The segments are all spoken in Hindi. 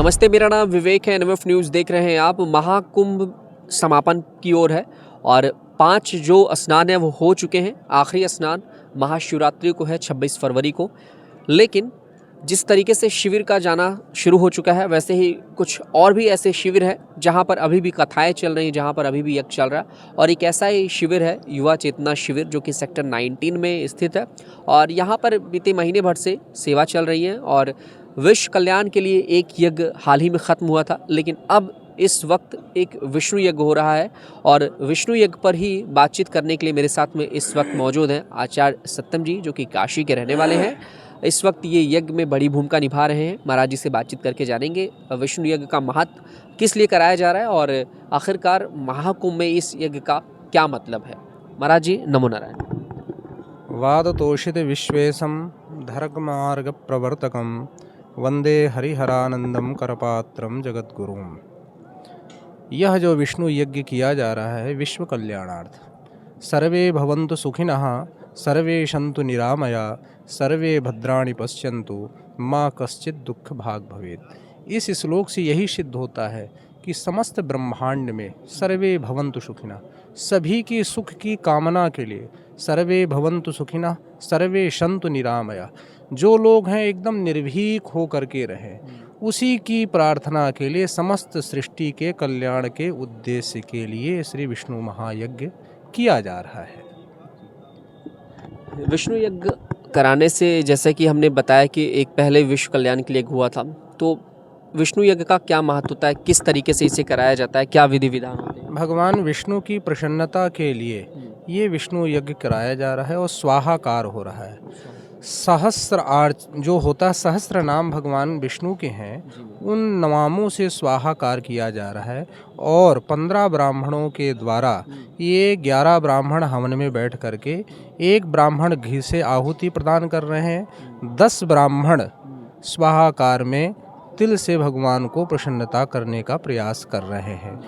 नमस्ते, मेरा नाम विवेक है। एनएमएफ न्यूज़ देख रहे हैं आप। महाकुंभ समापन की ओर है और 5 जो स्नान हैं वो हो चुके हैं। आखिरी स्नान महाशिवरात्रि को है 26 फरवरी को। लेकिन जिस तरीके से शिविर का जाना शुरू हो चुका है, वैसे ही कुछ और भी ऐसे शिविर हैं जहां पर अभी भी कथाएं चल रही हैं, जहां पर अभी भी यज्ञ चल रहा है। और एक ऐसा ही शिविर है युवा चेतना शिविर, जो कि सेक्टर 19 में स्थित है। और यहाँ पर बीते महीने भर से सेवा चल रही है और विश्व कल्याण के लिए एक यज्ञ हाल ही में ख़त्म हुआ था, लेकिन अब इस वक्त एक विष्णु यज्ञ हो रहा है। और विष्णु यज्ञ पर ही बातचीत करने के लिए मेरे साथ में इस वक्त मौजूद हैं आचार्य सत्यम जी, जो कि काशी के रहने वाले हैं। इस वक्त ये यज्ञ में बड़ी भूमिका निभा रहे हैं। महाराज जी से बातचीत करके जानेंगे विष्णु यज्ञ का महत्व किस लिए कराया जा रहा है और आखिरकार महाकुंभ में इस यज्ञ का क्या मतलब है। महाराज जी, नमो नारायण। वादतोषित विश्वेशम धर्ममार्ग प्रवर्तकम वंदे हरिहरानंदम करपात्रम जगद्गुरुम। यह जो विष्णु यज्ञ किया जा रहा है विश्व कल्याणार्थ। सर्वे भवन्तु सुखिनः, सर्वे सन्तु निरामया, सर्वे भद्राणि पश्यन्तु, माँ कश्चित् दुख भाग भवेत्। इस श्लोक से यही सिद्ध होता है कि समस्त ब्रह्मांड में सर्वे भवन्तु सुखिनः, सभी की सुख की कामना के लिए सर्वे भवन्तु सुखिनः, सर्वे सन्तु निरामया, जो लोग हैं एकदम निर्भीक हो करके रहें, उसी की प्रार्थना के लिए समस्त सृष्टि के कल्याण के उद्देश्य के लिए श्री विष्णु महायज्ञ किया जा रहा है। विष्णु यज्ञ कराने से, जैसे कि हमने बताया कि एक पहले विश्व कल्याण के लिए हुआ था, तो विष्णु यज्ञ का क्या महत्व होता है, किस तरीके से इसे कराया जाता है, क्या विधि विधान होते हैं? भगवान विष्णु की प्रसन्नता के लिए ये विष्णु यज्ञ कराया जा रहा है और स्वाहाकार हो रहा है। सहस्त्र आर्च जो होता है, सहस्त्र नाम भगवान विष्णु के हैं, उन नामों से स्वाहाकार किया जा रहा है। और 15 ब्राह्मणों के द्वारा ये 11 ब्राह्मण हवन में बैठ करके एक ब्राह्मण घी से आहुति प्रदान कर रहे हैं, 10 ब्राह्मण स्वाहाकार में तिल से भगवान को प्रसन्नता करने का प्रयास कर रहे हैं।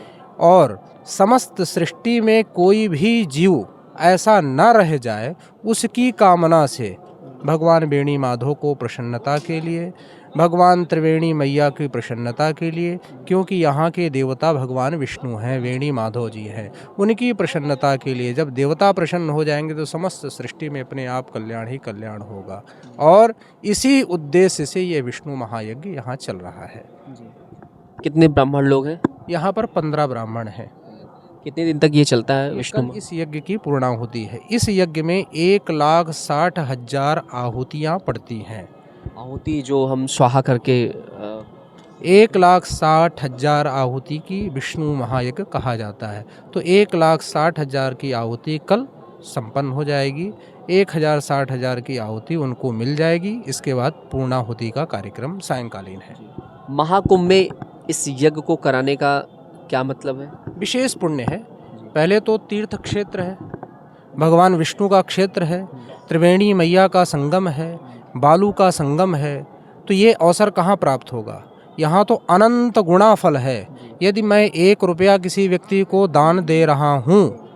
और समस्त सृष्टि में कोई भी जीव ऐसा न रह जाए, उसकी कामना से भगवान वेणी माधव को प्रसन्नता के लिए, भगवान त्रिवेणी मैया की प्रसन्नता के लिए, क्योंकि यहाँ के देवता भगवान विष्णु हैं, वेणी माधव जी हैं, उनकी प्रसन्नता के लिए जब देवता प्रसन्न हो जाएंगे तो समस्त सृष्टि में अपने आप कल्याण ही कल्याण होगा। और इसी उद्देश्य से ये विष्णु महायज्ञ यहाँ चल रहा है। कितने ब्राह्मण लोग हैं यहाँ पर? 15 ब्राह्मण हैं। कितने दिन तक ये चलता है विष्णु? इस यज्ञ की पूर्णाहुति है। इस यज्ञ में 1,60,000 आहुतियाँ पड़ती हैं। आहुति जो हम स्वाहा करके 1,60,000 आहुति की विष्णु महायज्ञ कहा जाता है। तो 1,60,000 की आहुति कल संपन्न हो जाएगी। 1,60,000 की आहुति उनको मिल जाएगी। इसके बाद पूर्णाहुति का कार्यक्रम सायंकालीन है। महाकुंभ में इस यज्ञ को कराने का क्या मतलब है? विशेष पुण्य है। पहले तो तीर्थ क्षेत्र है, भगवान विष्णु का क्षेत्र है, त्रिवेणी मैया का संगम है, बालू का संगम है। तो ये अवसर कहाँ प्राप्त होगा? यहाँ तो अनंत गुणा फल है। यदि मैं 1 रुपया किसी व्यक्ति को दान दे रहा हूँ,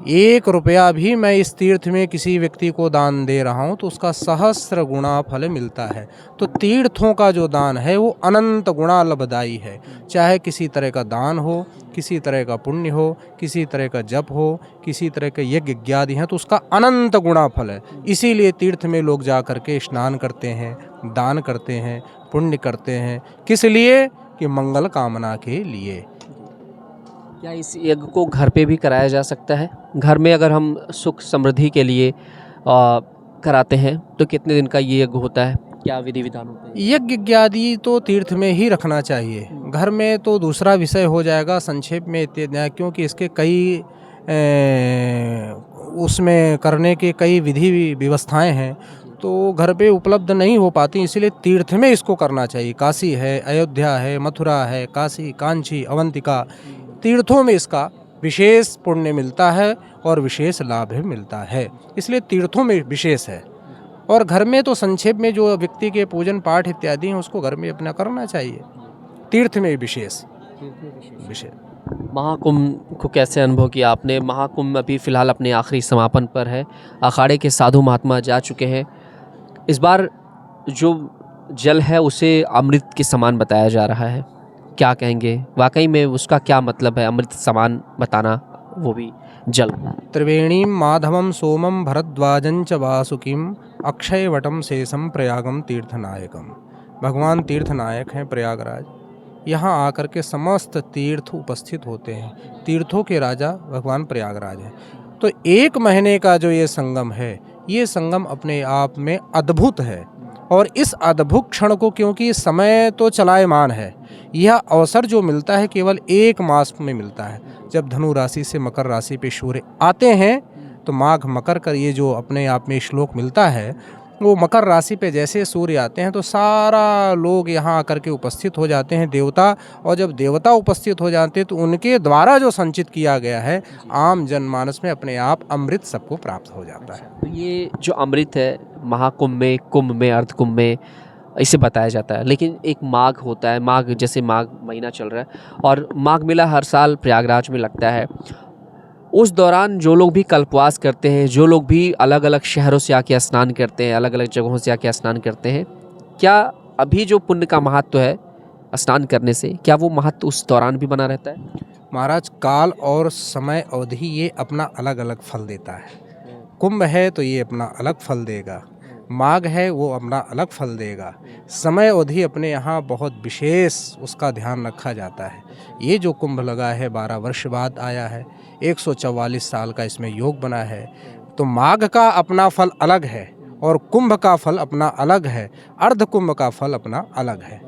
1 रुपया भी मैं इस तीर्थ में किसी व्यक्ति को दान दे रहा हूँ, तो उसका सहस्र गुणा फल मिलता है। तो तीर्थों का जो दान है वो अनंत गुणा लाभदायी है। चाहे किसी तरह का दान हो, किसी तरह का पुण्य हो, किसी तरह का जप हो, किसी तरह के यज्ञ इत्यादि हैं, तो उसका अनंत गुणा फल है। इसीलिए तीर्थ में लोग जा करके स्नान करते हैं, दान करते हैं, पुण्य करते हैं। किस लिए? कि मंगल कामना के लिए। क्या इस यज्ञ को घर पे भी कराया जा सकता है? घर में अगर हम सुख समृद्धि के लिए कराते हैं तो कितने दिन का ये यज्ञ होता है, क्या विधि विधान होते हैं? यज्ञ इत्यादि तो तीर्थ में ही रखना चाहिए। घर में तो दूसरा विषय हो जाएगा, संक्षेप में इत्यादि, क्योंकि इसके कई उसमें करने के कई विधि व्यवस्थाएं हैं, तो घर पे उपलब्ध नहीं हो पाती। इसलिए तीर्थ में इसको करना चाहिए। काशी है, अयोध्या है, मथुरा है, काशी, कांची, अवंतिका, तीर्थों में इसका विशेष पुण्य मिलता है और विशेष लाभ मिलता है। इसलिए तीर्थों में विशेष है। और घर में तो संक्षेप में जो व्यक्ति के पूजन पाठ इत्यादि हैं उसको घर में अपना करना चाहिए। तीर्थ में विशेष। महाकुंभ को कैसे अनुभव किया आपने? महाकुंभ अभी फ़िलहाल अपने आखिरी समापन पर है। अखाड़े के साधु महात्मा जा चुके हैं। इस बार जो जल है उसे अमृत के समान बताया जा रहा है, क्या कहेंगे? वाकई में उसका क्या मतलब है अमृत समान बताना, वो भी जल? त्रिवेणीं माधवं सोमं भरद्वाजं च वासुकीं अक्षयवटं शेषं प्रयागं तीर्थनायकम। भगवान तीर्थनायक हैं प्रयागराज। यहाँ आकर के समस्त तीर्थ उपस्थित होते हैं। तीर्थों के राजा भगवान प्रयागराज हैं। तो 1 महीने का जो ये संगम है, ये संगम अपने आप में अद्भुत है। और इस अद्भुत क्षण को, क्योंकि समय तो चलायमान है, यह अवसर जो मिलता है केवल 1 मास में मिलता है। जब धनु राशि से मकर राशि पे सूर्य आते हैं तो माघ मकर का ये जो अपने आप में श्लोक मिलता है, वो मकर राशि पे जैसे सूर्य आते हैं तो सारा लोग यहाँ आकर के उपस्थित हो जाते हैं, देवता। और जब देवता उपस्थित हो जाते हैं तो उनके द्वारा जो संचित किया गया है आम जनमानस में अपने आप अमृत सबको प्राप्त हो जाता है। तो ये जो अमृत है महाकुंभ में, कुंभ में, अर्धकुंभ में इसे बताया जाता है। लेकिन एक माघ होता है, माघ जैसे माघ महीना चल रहा है और माघ मेला हर साल प्रयागराज में लगता है। उस दौरान जो लोग भी कल्पवास करते हैं, जो लोग भी अलग अलग शहरों से आके स्नान करते हैं, अलग अलग जगहों से आके स्नान करते हैं, क्या अभी जो पुण्य का महत्व है स्नान करने से, क्या वो महत्व उस दौरान भी बना रहता है? महाराज, काल और समय अवधि ये अपना अलग अलग फल देता है। कुंभ है तो ये अपना अलग फल देगा, माघ है वो अपना अलग फल देगा। समय अवधि अपने यहाँ बहुत विशेष उसका ध्यान रखा जाता है। ये जो कुंभ लगा है 12 वर्ष बाद आया है, 144 साल का इसमें योग बना है। तो माघ का अपना फल अलग है और कुंभ का फल अपना अलग है, अर्ध कुंभ का फल अपना अलग है।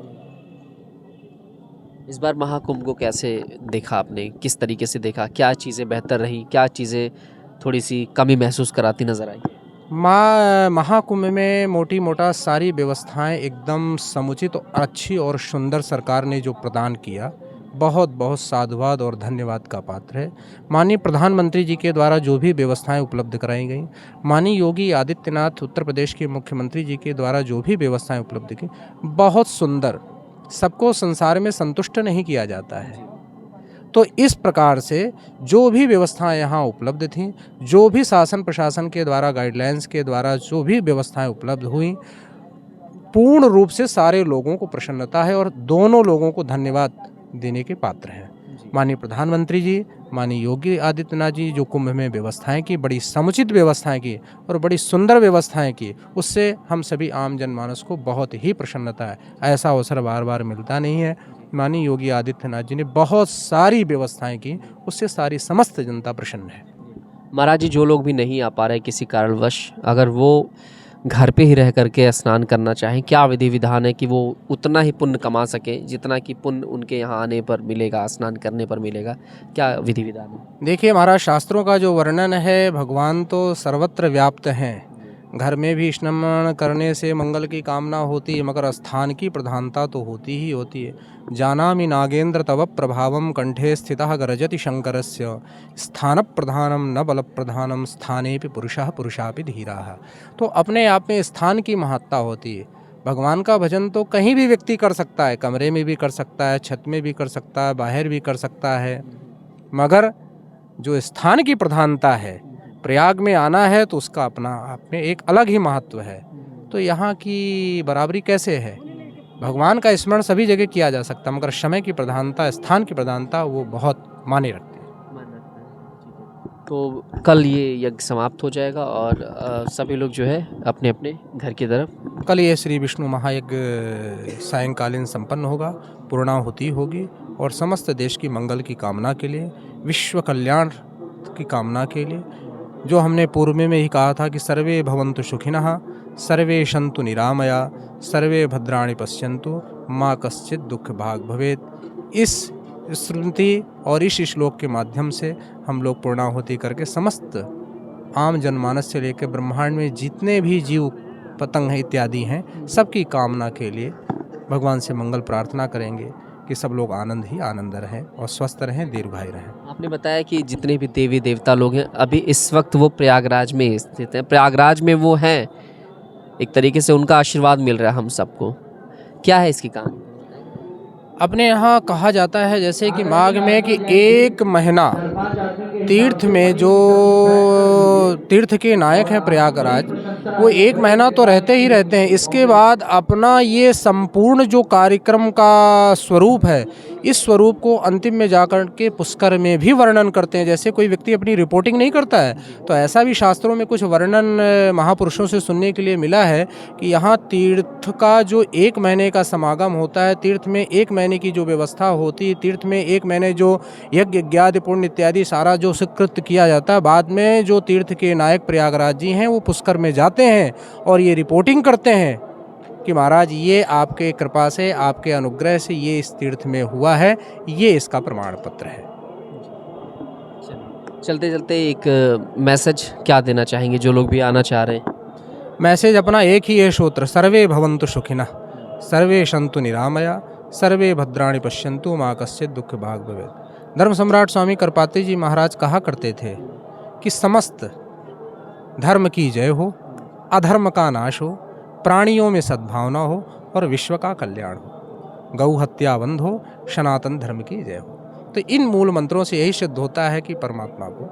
इस बार महाकुंभ को कैसे देखा आपने, किस तरीके से देखा? क्या चीज़ें बेहतर रही, क्या चीज़ें थोड़ी सी कमी महसूस कराती नज़र आई? महाकुंभ में मोटी मोटा सारी व्यवस्थाएं एकदम समुचित और अच्छी और सुंदर सरकार ने जो प्रदान किया, बहुत बहुत साधुवाद और धन्यवाद का पात्र है। माननीय प्रधानमंत्री जी के द्वारा जो भी व्यवस्थाएं उपलब्ध कराई गई, माननीय योगी आदित्यनाथ उत्तर प्रदेश के मुख्यमंत्री जी के द्वारा जो भी व्यवस्थाएं उपलब्ध की, बहुत सुंदर। सबको संसार में संतुष्ट नहीं किया जाता है। तो इस प्रकार से जो भी व्यवस्थाएं यहाँ उपलब्ध थीं, जो भी शासन प्रशासन के द्वारा गाइडलाइंस के द्वारा जो भी व्यवस्थाएं उपलब्ध हुई, पूर्ण रूप से सारे लोगों को प्रसन्नता है और दोनों लोगों को धन्यवाद देने के पात्र हैं। माननीय प्रधानमंत्री जी, माननीय योगी आदित्यनाथ जी जो कुंभ में व्यवस्थाएं की, बड़ी समुचित व्यवस्थाएं की और बड़ी सुंदर व्यवस्थाएं की, उससे हम सभी आम जनमानस को बहुत ही प्रसन्नता है। ऐसा अवसर बार बार मिलता नहीं है। माननीय योगी आदित्यनाथ जी ने बहुत सारी व्यवस्थाएं की, उससे सारी समस्त जनता प्रसन्न है। महाराज जी, जो लोग भी नहीं आ पा रहे किसी कारणवश, अगर वो घर पे ही रह करके स्नान करना चाहें, क्या विधि विधान है कि वो उतना ही पुण्य कमा सकें जितना कि पुण्य उनके यहाँ आने पर मिलेगा, स्नान करने पर मिलेगा? क्या विधि विधान है? देखिए महाराज, शास्त्रों का जो वर्णन है, भगवान तो सर्वत्र व्याप्त हैं। घर में भी स्नान करने से मंगल की कामना होती है, मगर स्थान की प्रधानता तो होती ही होती है। जानामि नागेंद्र तव प्रभावम कंठे स्थितः गरजति शंकरस्य स्थान प्रधानम न बल प्रधानम स्थानेपि पुरुषः पुरुषापि धीराः। तो अपने आप में स्थान की महत्ता होती है। भगवान का भजन तो कहीं भी व्यक्ति कर सकता है, कमरे में भी कर सकता है, छत में भी कर सकता है, बाहर भी कर सकता है, मगर जो स्थान की प्रधानता है, प्रयाग में आना है, तो उसका अपना आप में एक अलग ही महत्व है। तो यहाँ की बराबरी कैसे है? भगवान का स्मरण सभी जगह किया जा सकता है, मगर समय की प्रधानता, स्थान की प्रधानता वो बहुत माने रखते हैं। तो कल ये यज्ञ समाप्त हो जाएगा और सभी लोग जो है अपने अपने घर की तरफ। कल ये श्री विष्णु महायज्ञ सायंकालीन संपन्न होगा, पूर्णाहुति होगी और समस्त देश की मंगल की कामना के लिए, विश्व कल्याण की कामना के लिए, जो हमने पूर्व में ही कहा था कि सर्वे भवन्तु सुखिनः, सर्वे सन्तु निरामया, सर्वे भद्राणि पश्यन्तु, माँ कश्चित् दुख भाग भवेत्। इस स्मृति और इस श्लोक के माध्यम से हम लोग पूर्णाहुति करके समस्त आम जनमानस से लेकर ब्रह्मांड में जितने भी जीव पतंग हैं इत्यादि हैं, सबकी कामना के लिए भगवान से मंगल प्रार्थना करेंगे कि सब लोग आनंद ही आनंद रहें और स्वस्थ रहें, दीर्घायु रहें। आपने बताया कि जितने भी देवी देवता लोग हैं अभी इस वक्त वो प्रयागराज में स्थित हैं, प्रयागराज में वो हैं, एक तरीके से उनका आशीर्वाद मिल रहा है हम सबको। क्या है इसकी कहानी? अपने यहाँ कहा जाता है जैसे कि माघ में कि 1 महीना तीर्थ में जो तीर्थ के नायक हैं प्रयागराज, वो 1 महीना तो रहते ही रहते हैं। इसके बाद अपना ये संपूर्ण जो कार्यक्रम का स्वरूप है, इस स्वरूप को अंतिम में जाकर के पुष्कर में भी वर्णन करते हैं। जैसे कोई व्यक्ति अपनी रिपोर्टिंग नहीं करता है, तो ऐसा भी शास्त्रों में कुछ वर्णन महापुरुषों से सुनने के लिए मिला है कि यहाँ तीर्थ का जो 1 महीने का समागम होता है, तीर्थ में 1 महीने की जो व्यवस्था होती है, तीर्थ में 1 महीने जो यज्ञ यज्ञादि पुण्य इत्यादि सारा जो स्वीकृत किया जाता है, बाद में जो तीर्थ के नायक प्रयागराज जी हैं वो पुष्कर में जाते हैं और ये रिपोर्टिंग करते हैं कि महाराज ये आपके कृपा से, आपके अनुग्रह से ये इस तीर्थ में हुआ है, ये इसका प्रमाण पत्र है। चलते चलते एक मैसेज क्या देना चाहेंगे जो लोग भी आना चाह रहे हैं? मैसेज अपना एक ही है सूत्र, सर्वे भवन्तु सुखिनः, सर्वे सन्तु निरामया, सर्वे भद्राणि पश्यन्तु मा कश्चित् दुःख भाग् भवेत्। धर्म सम्राट स्वामी करपात्री जी महाराज कहा करते थे कि समस्त धर्म की जय हो, अधर्म का नाश हो, प्राणियों में सद्भावना हो और विश्व का कल्याण हो, गौ हत्या बंद हो, सनातन धर्म की जय हो। तो इन मूल मंत्रों से यही सिद्ध होता है कि परमात्मा को।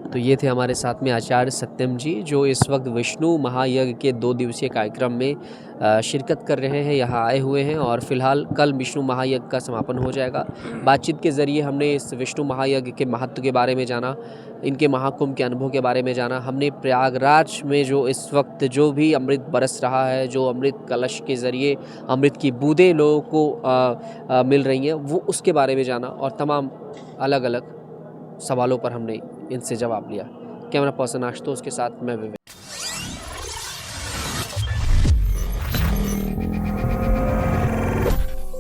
तो ये थे हमारे साथ में आचार्य सत्यम जी, जो इस वक्त विष्णु महायज्ञ के 2 दिवसीय कार्यक्रम में शिरकत कर रहे हैं, यहाँ आए हुए हैं। और फिलहाल कल विष्णु महायज्ञ का समापन हो जाएगा। बातचीत के ज़रिए हमने इस विष्णु महायज्ञ के महत्व के बारे में जाना, इनके महाकुंभ के अनुभव के बारे में जाना। हमने प्रयागराज में जो इस वक्त जो भी अमृत बरस रहा है, जो अमृत कलश के ज़रिए अमृत की बूंदें लोगों को मिल रही हैं, वो उसके बारे में जाना। और तमाम अलग अलग सवालों पर हमने इनसे जवाब लिया। कैमरा पर्सन आशुतोष के साथ मैं विवेक।